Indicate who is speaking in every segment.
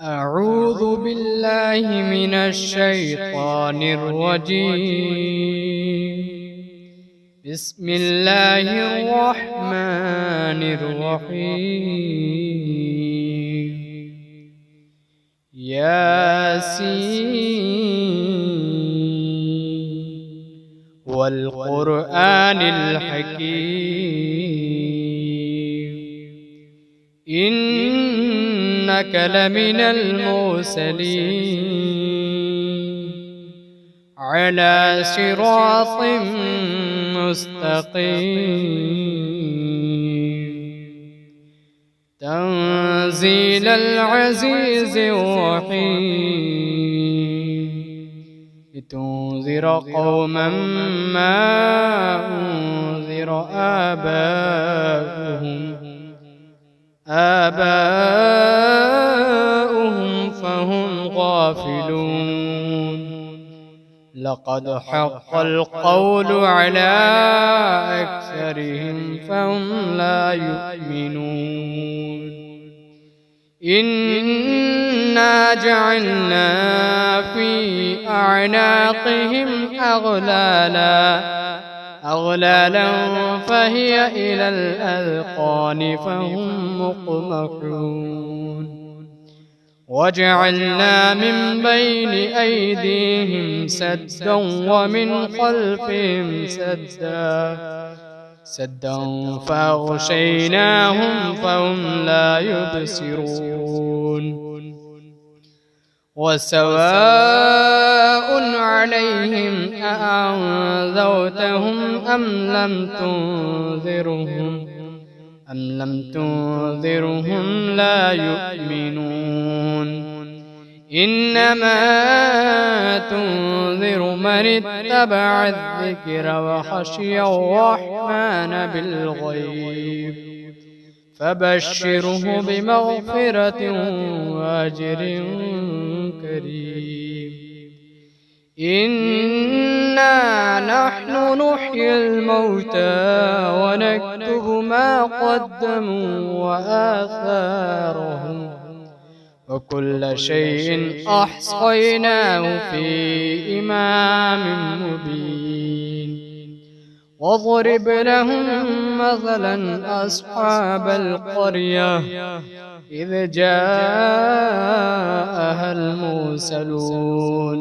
Speaker 1: أعوذ بالله من الشيطان الرجيم. بسم الله الرحمن الرحيم. ياسين والقرآن الحكيم إنك لمن المرسلين على صراط مستقيم تنزيل العزيز الرحيم لتنذر قوما ما أنذر آباؤهم فهم غافلون. لقد حق القول على أكثرهم فهم لا يؤمنون. إنا جعلنا في أعناقهم أغلالا فهي إلى الأذقان فهم مقمحون. وجعلنا من بين أيديهم سدا ومن خلفهم سدا فأغشيناهم فهم لا يبصرون. وسواء عليهم أأنذرتهم أم لم تنذرهم لا يؤمنون. إنما تنذر من اتبع الذكر وخشي الرحمن بالغيب فبشره بمغفرة وأجر كريم. إنا نحن نحيي الموتى ونكتب ما قدموا وآثارهم وكل شيء أحصيناه في إمام مبين. واضرب لهم مثلا أصحاب القرية إذ جاءها المرسلون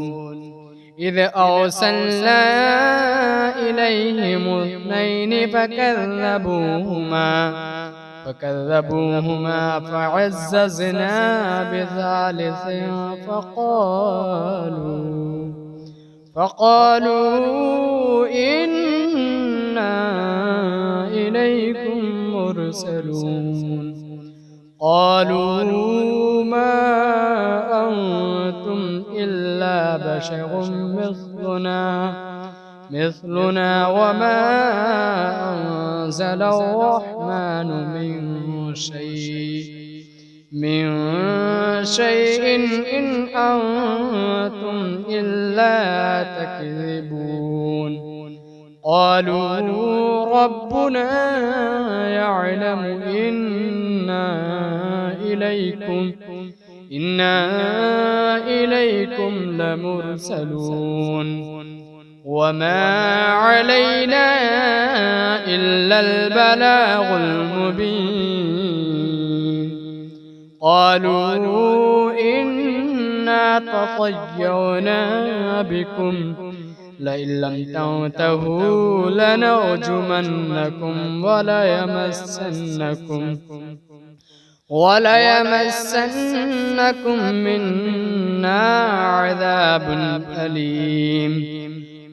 Speaker 1: إذ أرسلنا إليهم اثنين فكذبوهما فعززنا بثالث فقالوا إنا إليكم مرسلون. قالوا ما أنتم إلا بشر مثلنا وما أنزل الرحمن من شيء إن أنتم إلا تكذبون. قالوا ربنا يعلم إنا إليكم لمرسلون وما علينا إلا البلاغ المبين. قالوا إنا تطيرنا بكم لئن لم تنتهوا لنرجمنكم وليمسنكم منا عذاب أليم.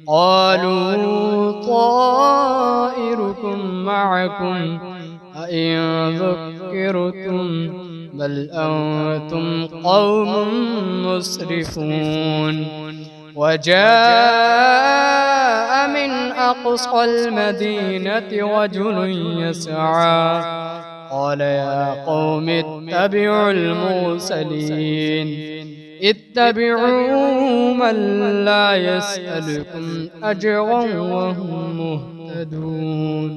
Speaker 1: قالوا طائركم معكم أئن ذكرتم بل أنتم قوم مسرفون. وجاء من أقصى المدينة رجل يسعى قال يا قوم اتبعوا المرسلين اتبعوا من لا يسألكم أجرا وهم مهتدون.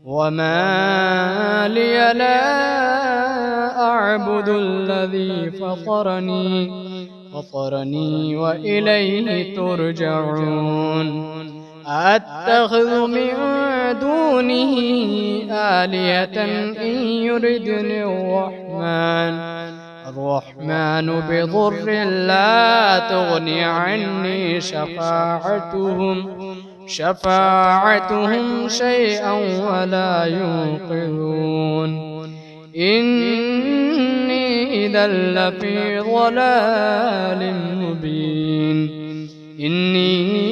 Speaker 1: وما لي لا أعبد الذي فطرني وإليه ترجعون أتخذ من دونه آلهة إن يردني الرحمن بضر لا تغني عني شفاعتهم شيئا ولا ينقذون إني إذا لفي ضلال مبين إني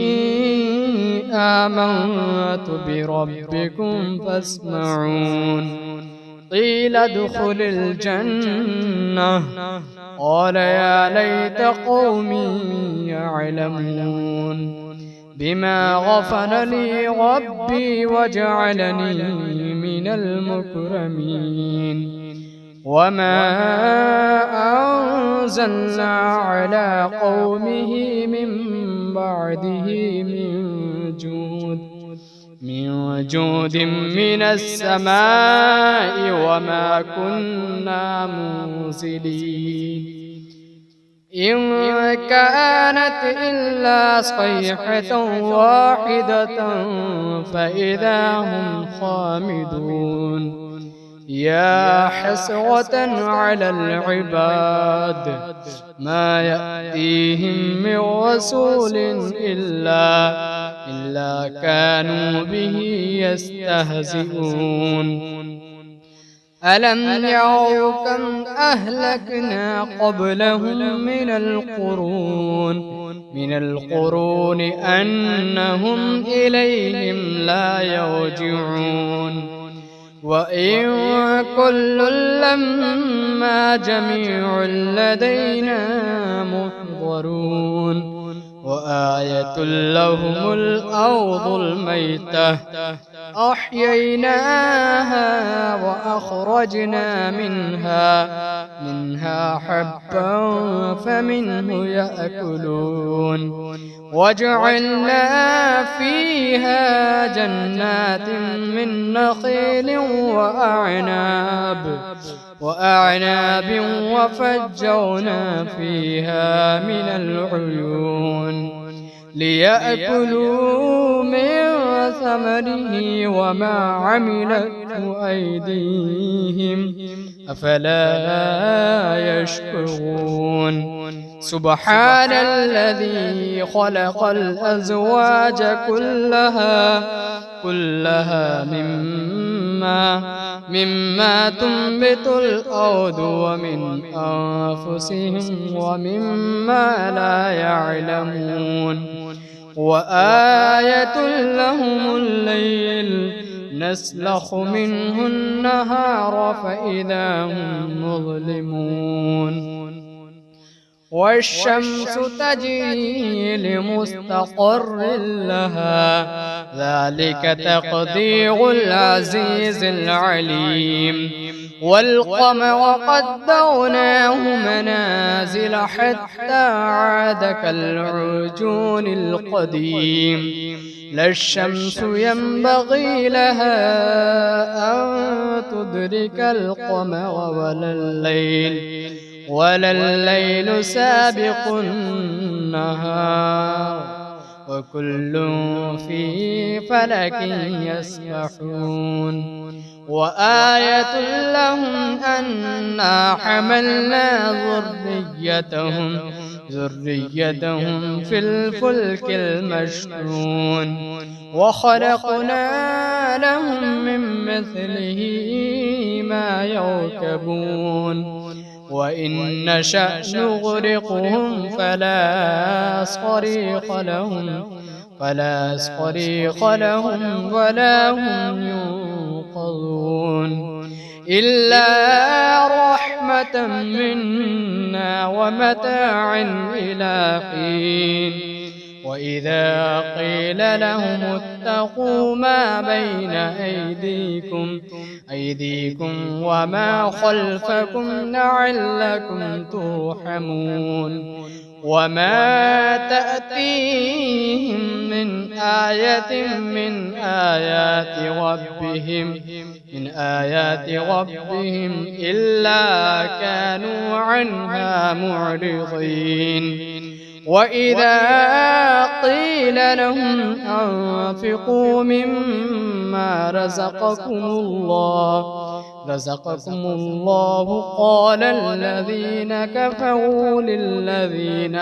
Speaker 1: آمنت بربكم فاسمعون قيل ادخل الجنة قال يا ليت قومي يعلمون بما غفر لي ربي وجعلني من المكرمين وما أنزلنا على قومه من بعده من جود من السماء وما كنا منزلين إن كانت إلا صيحة واحدة فإذا هم خامدون يا حسرة على العباد ما يأتيهم من رسول إلا كانوا به يستهزئون ألم يروا كم أهلكنا قبلهم من القرون أنهم إليهم لا يرجعون وإن كل لما جميع لدينا محضرون وآية لهم الأرض الميتة أحييناها وأخرجنا منها حبا فمنه يأكلون وجعلنا فيها جنات من نخيل وأعناب وفجرنا فيها من العيون ليأكلوا من ثمره وما عملته أيديهم أفلا يشكرون سبحان الذي خلق الأزواج كلها مما تنبت الأرض ومن أنفسهم ومما لا يعلمون وآية لهم الليل نسلخ منه النهار فإذا هم مظلمون والشمس تجري لمستقر لها ذلك تقدير العزيز العليم والقمر قدرناه منازل حتى عاد كالعرجون القديم لا الشمس ينبغي لها أن تدرك القمر ولا الليل سابق النهار وكل في فلك يسبحون وآية لهم أنا حملنا ذريتهم في الفلك المشحون وخلقنا لهم من مثله ما يركبون وإن نشأ نغرقهم فلا صريخ لهم ولا هم ينقذون إلا رحمة منا ومتاعا إلى حين وإذا قيل لهم اتقوا ما بين أيديكم وما خلفكم لعلكم ترحمون وما تأتيهم من آية من آيات ربهم إلا كانوا عنها معرضين. وإذا قيل لهم أنفقوا مما رزقكم الله قال الذين كفروا للذين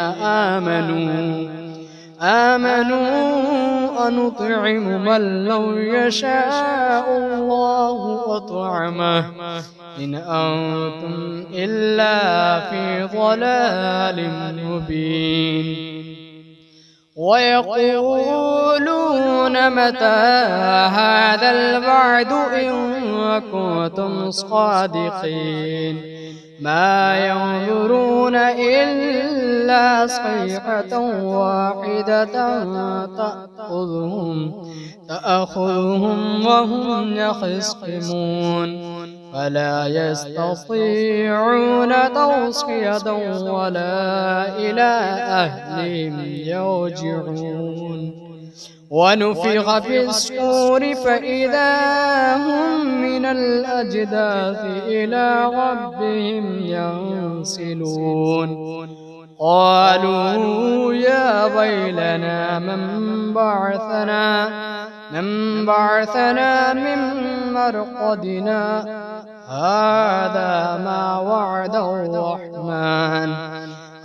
Speaker 1: آمنوا أنطعم من لو يشاء الله أطعمه إن أنتم إلا في ضلال مبين. ويقولون متى هذا الوعد إن كنتم صادقين ما ينظرون إلا صيحة واحدة تأخذهم وهم يخصمون فلا يستطيعون توصية ولا إلى أهلهم يرجعون. ونفخ في الصور فإذا هم من الأجداث إلى ربهم ينسلون. قالوا يا ويلنا من بعثنا من مرقدنا هذا ما وعد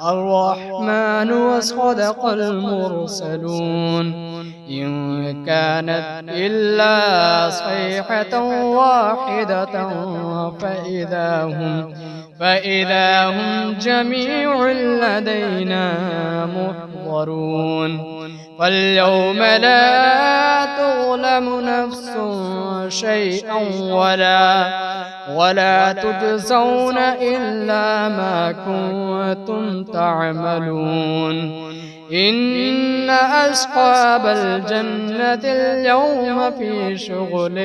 Speaker 1: الرحمن وصدق المرسلون إن كانت إلا صيحة واحدة فإذا هم جميع لدينا محضرون. فاليوم لا تظلم نفس شيئا ولا تجزون إلا ما كنتم تعملون. إن أصحاب الجنة اليوم في شغل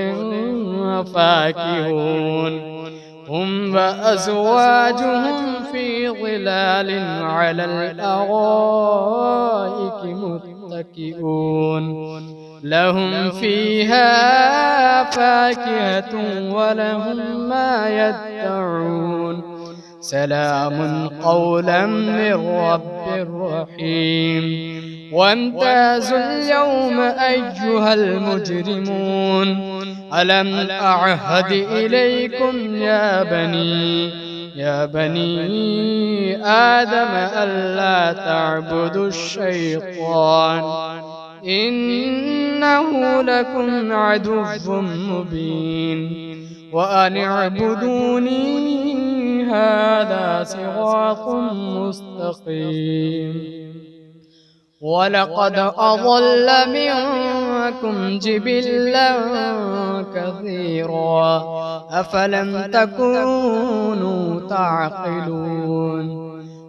Speaker 1: فاكهون هم وأزواجهم في ظلال على الأرائك متكئون لهم فيها فاكهة ولهم ما يدعون سلام قولا من رب رحيم. وامتازوا اليوم أيها المجرمون ألم أعهد إليكم يا بني آدم ألا تعبدوا الشيطان إنه لكم عدو مبين وأن اعبدوني هذا صراط مستقيم. ولقد أضل منكم جبلا كثيرا أفلم تكونوا تعقلون.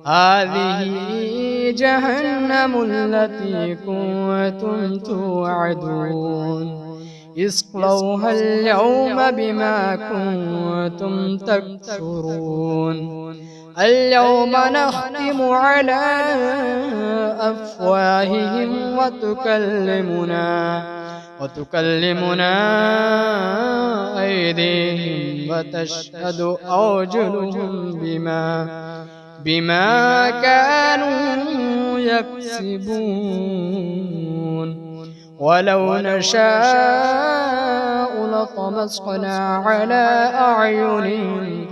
Speaker 1: هذه جهنم التي كنتم توعدون اصلوها اليوم بما كنتم تكفرون. اليوم نختم على أفواههم وتكلمنا أيديهم وتشهد أرجلهم بما كانوا يكسبون. ولو نشاء لطمسنا على أعينهم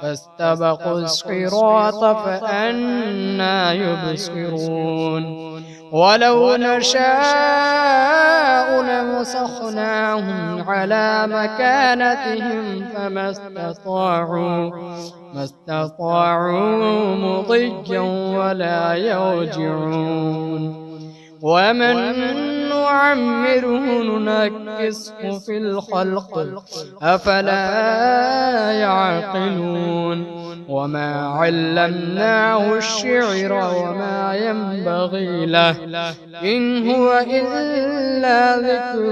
Speaker 1: فاستبقوا الصراط فأنى يبصرون. ولو نشاء لمسخناهم على مكانتهم فما استطاعوا مضيا ولا يرجعون. ومن نعمره ننكسه في الخلق أفلا يعقلون. وما علمناه الشعر وما ينبغي له إن هو إلا ذكر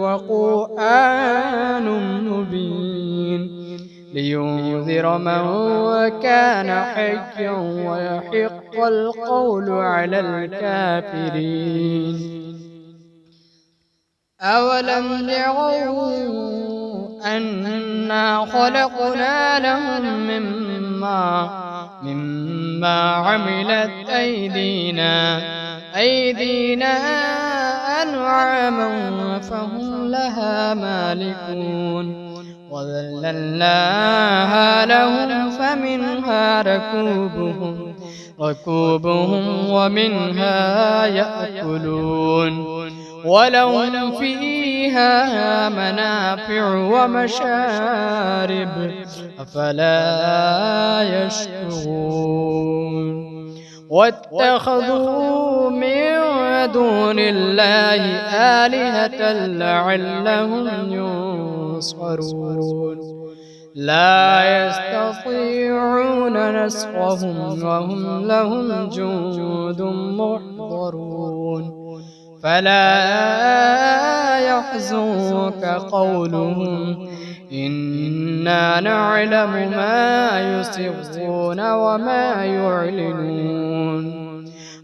Speaker 1: وقرآن مبين. لينذر من كان حيا ويحق القول على الكافرين. أولم يروا أنا خلقنا لهم مما عملت أيدينا أنعاما فهم لها مالكون وذللناها لهم فمنها ركوبهم ومنها يأكلون ولهم فيها منافع ومشارب أفلا يشكرون. واتخذوا من دون الله آلهة لعلهم ينصرون لا يستطيعون نصرهم وهم لهم جند محضرون. فلا يحزنك قولهم إنا نعلم ما يسرون وما يعلنون.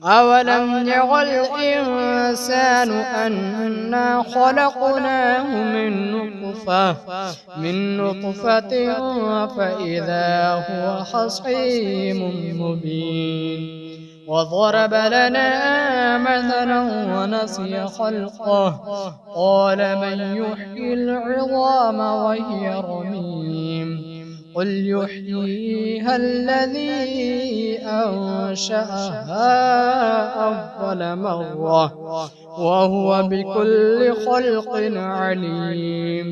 Speaker 1: أولم ير الإنسان أنا خلقناه من نطفة فإذا هو خصيم مبين. وضرب لنا مثلا ونسي خلقه قال من يحيي العظام وهي رميم قل يحييها الذي أنشأها أول مرة وهو بكل خلق عليم.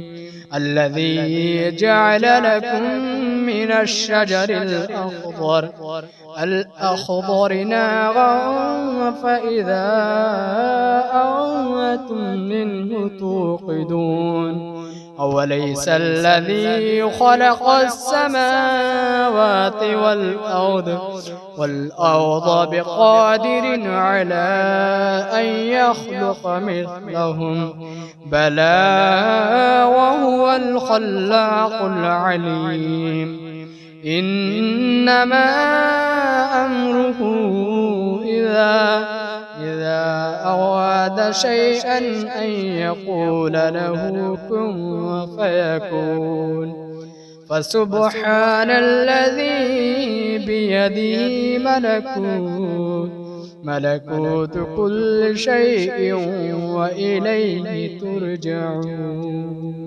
Speaker 1: الذي جعل لكم من الشجر الأخضر نارا فإذا أنتم منه توقدون. أوليس الذي خلق السماوات والأرض بقادر على أن يخلق مثلهم بلى وهو الخلاق العليم. إنما أمره إذا أراد شيئا أن يقول له كن فيكون. فسبحان الذي بيده ملكوت كل شيء وإليه ترجعون.